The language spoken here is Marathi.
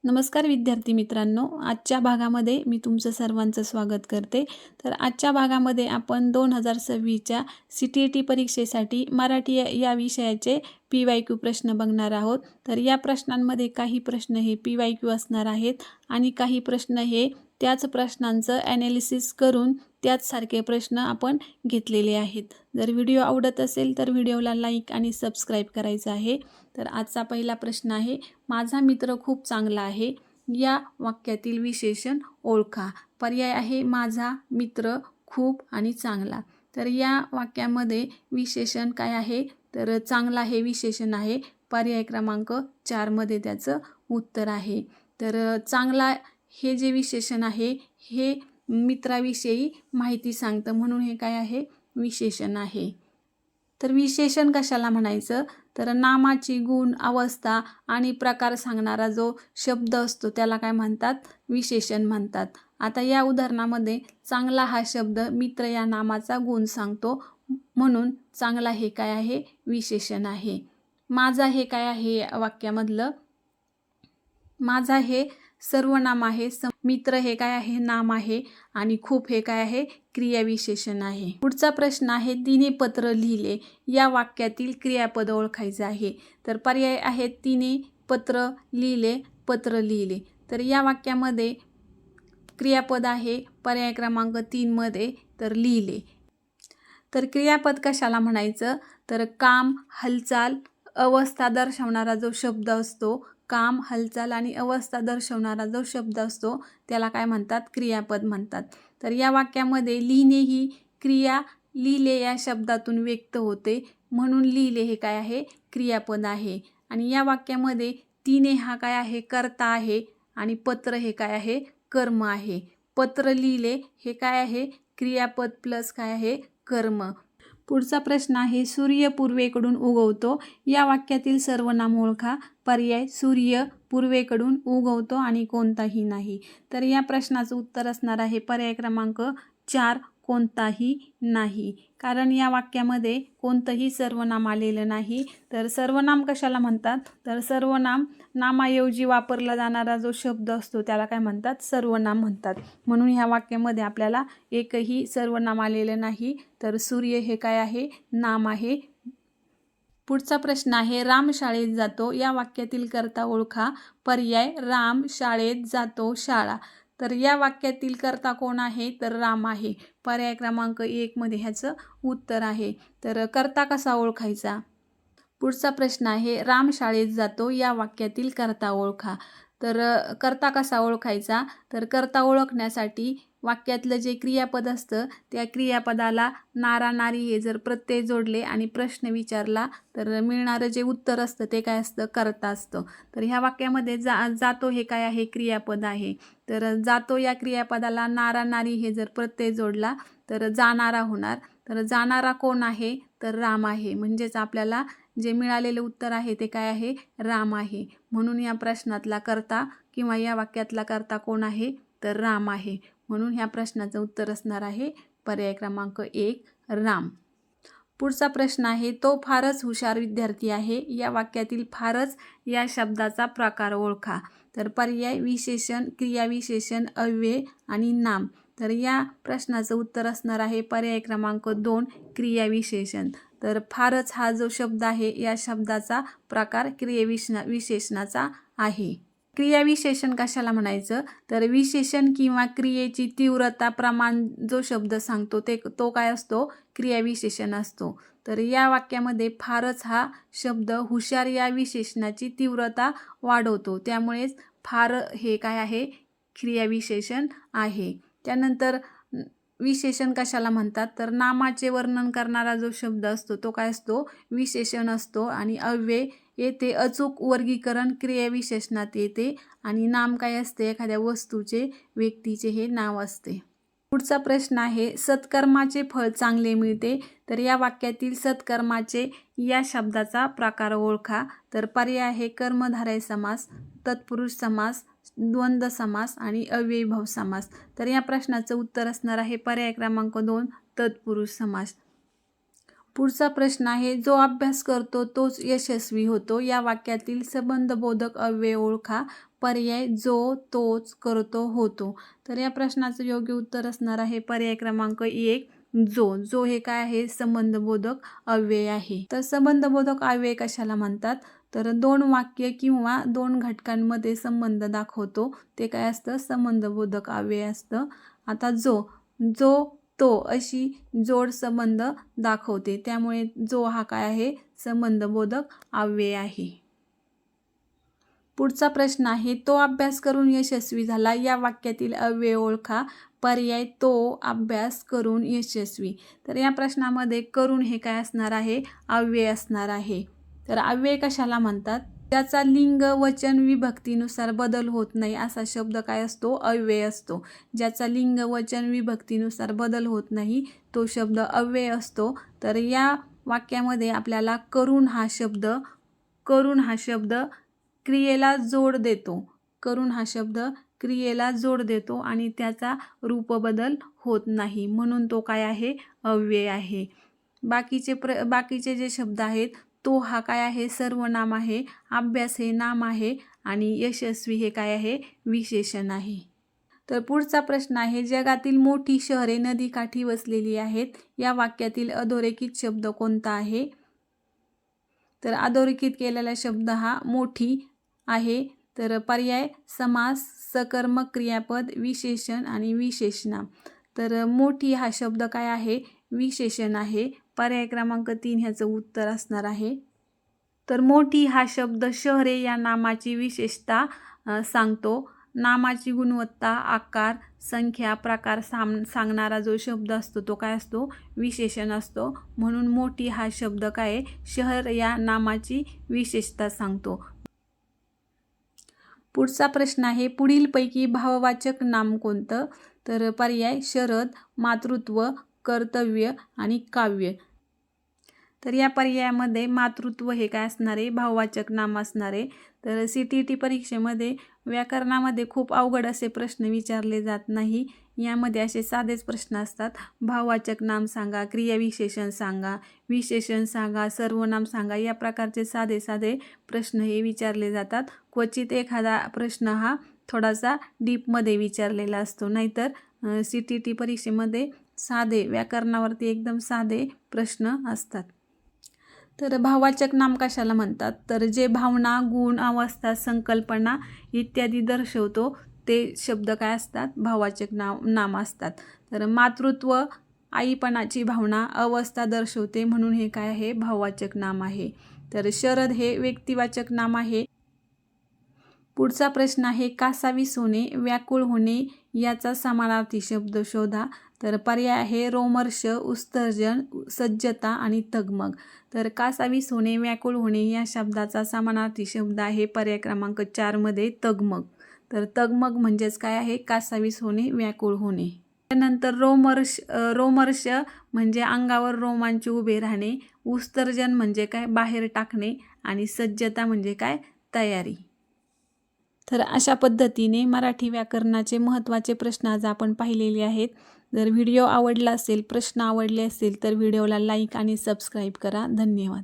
नमस्कार विद्यार्थी मित्रांनो, आजच्या भागामध्ये मी तुमचं सर्वांचं स्वागत करते। तर आजच्या भागामध्ये आपण 2026च्या CTET परीक्षेसाठी मराठी या विषयाचे PYQ प्रश्न बघणार आहोत। तर या प्रश्नांमध्ये काही प्रश्न हे PYQ असणार आहेत आणि काही प्रश्न हे त्याच प्रश्नांचं ॲनालिसिस करून त्याचसारखे प्रश्न आपण घेतलेले आहेत। जर व्हिडिओ आवडत असेल तर व्हिडिओला लाईक आणि सबस्क्राईब करायचं आहे। तर आजचा पहिला प्रश्न आहे, माझा मित्र खूप चांगला आहे, या वाक्यातील विशेषण ओळखा। पर्याय आहे माझा मित्र खूप आणि चांगला। तर या वाक्यामध्ये विशेषण काय आहे, तर चांगला हे विशेषण आहे। पर्याय क्रमांक 4 मध्ये त्याचं उत्तर आहे। तर चांगला हे जे विशेषण आहे हे मित्राविषयी माहिती सांगतं, म्हणून हे काय आहे, विशेषण आहे। तर विशेषण कशाला म्हणायचं, तर नामाची गुण, अवस्था आणि प्रकार सांगणारा जो शब्द असतो त्याला काय म्हणतात, विशेषण म्हणतात। आता या उदाहरणामध्ये चांगला हा शब्द मित्र या नामाचा गुण सांगतो, म्हणून चांगला हे काय आहे, विशेषण आहे। माझा हे काय आहे वाक्यामधलं, माझा हे सर्वनाम आहे, मित्र हे काय आहे, नाम आहे आणि खूप हे काय आहे, क्रियाविशेषण आहे। पुढचा प्रश्न आहे, तिने पत्र लिहिले, या वाक्यातील क्रियापद ओळखायचे आहे। तर पर्याय आहेत तिने पत्र लिहिले, पत्र लिहिले। तर या वाक्यामध्ये क्रियापद आहे पर्याय क्रमांक 3 मध्ये, तर लिहिले। तर क्रियापद कशाला म्हणायचं, तर काम, हालचाल, अवस्था दर्शवणारा जो शब्द असतो, काम, हालचाल आणि अवस्था दर्शवणारा जो शब्द असतो त्याला काय म्हणतात, क्रियापद म्हणतात। तर या वाक्यामध्ये लिहिणे ही क्रिया लिहिले या शब्दातून व्यक्त होते, म्हणून लिहिले हे काय आहे, क्रियापद आहे। आणि या वाक्यामध्ये तिने हा काय आहे, कर्ता आहे आणि पत्र हे काय आहे, कर्म आहे। पत्र लिहिले हे काय आहे, क्रियापद प्लस काय आहे, कर्म। पुढचा प्रश्न आहे, सूर्य पूर्वेकडून उगवतो, या वाक्यातील सर्वनाम ओळखा। पर्याय सूर्य पूर्वेकडून उगवतो आणि कोणताही नाही। तर या प्रश्नाचं उत्तर असणार आहे पर्याय क्रमांक 4, कोणताही नाही। कारण या वाक्यामध्ये कोणतंही सर्वनाम आलेलं नाही। तर सर्वनाम कशाला म्हणतात, तर सर्वनाम नामाऐवजी वापरला जाणारा जो शब्द असतो त्याला काय म्हणतात, सर्वनाम म्हणतात। म्हणून ह्या वाक्यामध्ये आपल्याला एकही सर्वनाम आलेलं नाही। तर सूर्य हे काय आहे, नाम आहे। पुढचा प्रश्न आहे, राम शाळेत जातो, या वाक्यातील कर्ता ओळखा। पर्याय राम शाळेत जातो, शाळा। तर या वाक्यातील कर्ता कोण आहे, तर राम आहे। पर्याय क्रमांक 1 मध्ये ह्याचं उत्तर आहे। तर कर्ता कसा ओळखायचा। पुढचा प्रश्न आहे, राम शाळेत जातो, या वाक्यातील कर्ता ओळखा। तर कर्ता कसा ओळखायचा, तर कर्ता ओळखण्यासाठी वाक्यातलं जे क्रियापद असतं त्या क्रियापदाला नारा नारी हे जर प्रत्यय जोडले आणि प्रश्न विचारला तर मिळणारं जे उत्तर असतं ते काय असतं, कर्ता असतं। तर ह्या वाक्यामध्ये जातो हे काय आहे, क्रियापद आहे। तर जातो या क्रियापदाला नारा नारी हे जर प्रत्यय जोडला तर जाणारा होणार। तर जाणारा कोण आहे, तर राम आहे। म्हणजेच आपल्याला जे मिळालेले उत्तर आहे ते काय आहे, राम आहे। म्हणून या प्रश्नातला कर्ता किंवा या वाक्यातला कर्ता कोण आहे, तर राम आहे। म्हणून ह्या प्रश्नाचं उत्तर असणार आहे पर्याय क्रमांक 1, राम। पुढचा प्रश्न आहे, तो फारच हुशार विद्यार्थी आहे, या वाक्यातील फारच या शब्दाचा प्रकार ओळखा। तर पर्याय विशेषण, क्रियाविशेषण, अव्यय आणि नाम। तर या प्रश्नाचं उत्तर असणार आहे पर्याय क्रमांक 2, क्रियाविशेषण। तर फारच हा जो शब्द आहे या शब्दाचा प्रकार क्रियाविशेषणाचा आहे। क्रियाविशेषण कशाला म्हणायचं, तर विशेषण किंवा क्रियेची तीव्रता, प्रमाण जो शब्द सांगतो तो काय असतो, क्रियाविशेषण असतो। तर या वाक्यामध्ये फारच हा शब्द हुशार या विशेषणाची तीव्रता वाढवतो, त्यामुळेच फार हे काय आहे, क्रियाविशेषण आहे। त्यानंतर विशेषण कशाला म्हणतात, तर नामाचे वर्णन करणारा जो शब्द असतो तो काय असतो, विशेषण असतो। आणि अव्यय येथे अचूक वर्गीकरण क्रियाविशेषणात येते आणि नाम काय असते, एखाद्या वस्तूचे, व्यक्तीचे हे नाव असते। पुढचा प्रश्न आहे, सत्कर्माचे फळ चांगले मिळते, तर या वाक्यातील सत्कर्माचे या शब्दाचा प्रकार ओळखा। तर पर्याय आहे कर्मधारय समास, तत्पुरुष समास, द्वंद्व समास आणि अव्ययीभाव समास। तर या प्रश्नाचं उत्तर असणार आहे पर्याय क्रमांक 2, तत्पुरुष समास। पुढचा प्रश्न आहे, जो अभ्यास करतो तोच यशस्वी होतो. या वाक्यातील संबंधबोधक अव्यय ओळखा. पर्याय जो, तोच, करतो, होतो. तर या प्रश्नाचं योग्य उत्तर असणार आहे पर्याय क्रमांक 1 जो. जो हे काय आहे? संबंधबोधक अव्यय आहे. तर संबंधबोधक अव्यय कशाला म्हणतात? तर दोन वाक्य किंवा दोन घटकांमध्ये संबंध दाखवतो ते काय असतं? संबंधबोधक अव्यय असतं. आता जो, तो अशी जोड संबंध दाखवते, त्यामुळे जो हा काय आहे? संबंधबोधक अव्यय आहे. पुढचा प्रश्न आहे, तो अभ्यास करून यशस्वी झाला. या वाक्यातील अव्यय ओळखा. पर्याय तो अभ्यास करून यशस्वी. तर या प्रश्नामध्ये करून हे काय असणार आहे? अव्यय असणार आहे. तर अव्यय कशाला म्हणतात? त्याचा लिंग वचन विभक्तीनुसार बदल होत नाही असा शब्द काय असतो? अव्यय असतो. ज्याचा लिंग वचन विभक्तीनुसार बदल होत नाही तो शब्द अव्यय असतो. तर या वाक्यामध्ये आपल्याला करून हा शब्द क्रियेला जोड देतो. करून हा शब्द क्रियेला जोड देतो आणि त्याचा रूपबदल होत नाही, म्हणून तो काय आहे? अव्यय आहे. बाकीचे जे शब्द आहेत, तो हा काय आहे? सर्वनाम आहे. अभ्यास हे नाम आहे आणि यशस्वी हे काय आहे? विशेषण आहे. तर पुढचा प्रश्न आहे, जगातील मोठी शहरे नदीकाठी वसलेली आहेत. या वाक्यातील अधोरेखित शब्द कोणता आहे? तर अधोरेखित केलेला शब्द हा मोठी आहे. तर पर्याय समास, सकर्मक क्रियापद, विशेषण आणि विशेषणाम. तर मोठी हा शब्द काय आहे? विशेषण आहे. पर्याय क्रमांक 3 ह्याचं उत्तर असणार आहे. तर मोठी हा शब्द शहरे या नामाची विशेषता सांगतो. नामाची गुणवत्ता, आकार, संख्या, प्रकार सांगणारा जो शब्द असतो तो काय असतो? विशेषण असतो. म्हणून मोठी हा शब्द काय आहे? शहर या नामाची विशेषता सांगतो. पुढचा प्रश्न आहे, पुढीलपैकी भाववाचक नाम कोणतं? तर पर्याय शरद, मातृत्व, कर्तव्य आणि काव्य. तर या पर्यायामध्ये मातृत्व हे काय असणार आहे? भाववाचक नाम असणार आहे. तर CTET परीक्षेमध्ये व्याकरणामध्ये खूप अवघड असे प्रश्न विचारले जात नाही. यामध्ये असे साधेच प्रश्न असतात. भाववाचक नाम सांगा, क्रियाविशेषण सांगा, विशेषण सांगा, सर्वनाम सांगा. या प्रकारचे साधे साधे प्रश्न हे विचारले जातात. क्वचित एखादा प्रश्न हा थोडासा डीपमध्ये विचारलेला असतो. नाहीतर CTET परीक्षेमध्ये साधे व्याकरणावरती एकदम साधे प्रश्न असतात. तर भाववाचक नाम कशाला म्हणतात? तर जे भावना, गुण, अवस्था, संकल्पना इत्यादी दर्शवतो ते शब्द काय असतात? भाववाचक नाम असतात. तर मातृत्व आईपणाची भावना, अवस्था दर्शवते, म्हणून हे काय आहे? भाववाचक नाम आहे. तर शरद हे व्यक्तिवाचक नाम आहे. पुढचा प्रश्न आहे, कासावीस होणे, व्याकुळ होणे याचा समानार्थी शब्द शोधा. तर पर्याय आहे रोमर्ष, उत्सर्जन, सज्जता आणि तगमग. तर कासावीस होणे, व्याकुळ होणे या शब्दाचा समानार्थी शब्द आहे पर्याय क्रमांक 4 मध्ये तगमग. तर तगमग म्हणजेच काय आहे? कासावीस होणे, व्याकुळ होणे. त्यानंतर रोमर्ष म्हणजे अंगावर रोमांच उभे राहणे, उत्सर्जन म्हणजे काय? बाहेर टाकणे आणि सज्जता म्हणजे काय? तयारी. तर अशा पद्धतीने मराठी व्याकरणाचे महत्त्वाचे प्रश्न आज आपण पाहिलेले आहेत. जर व्हिडिओ आवडला असेल, प्रश्न आवडले असेल तर व्हिडिओला लाईक आणि सबस्क्राईब करा. धन्यवाद.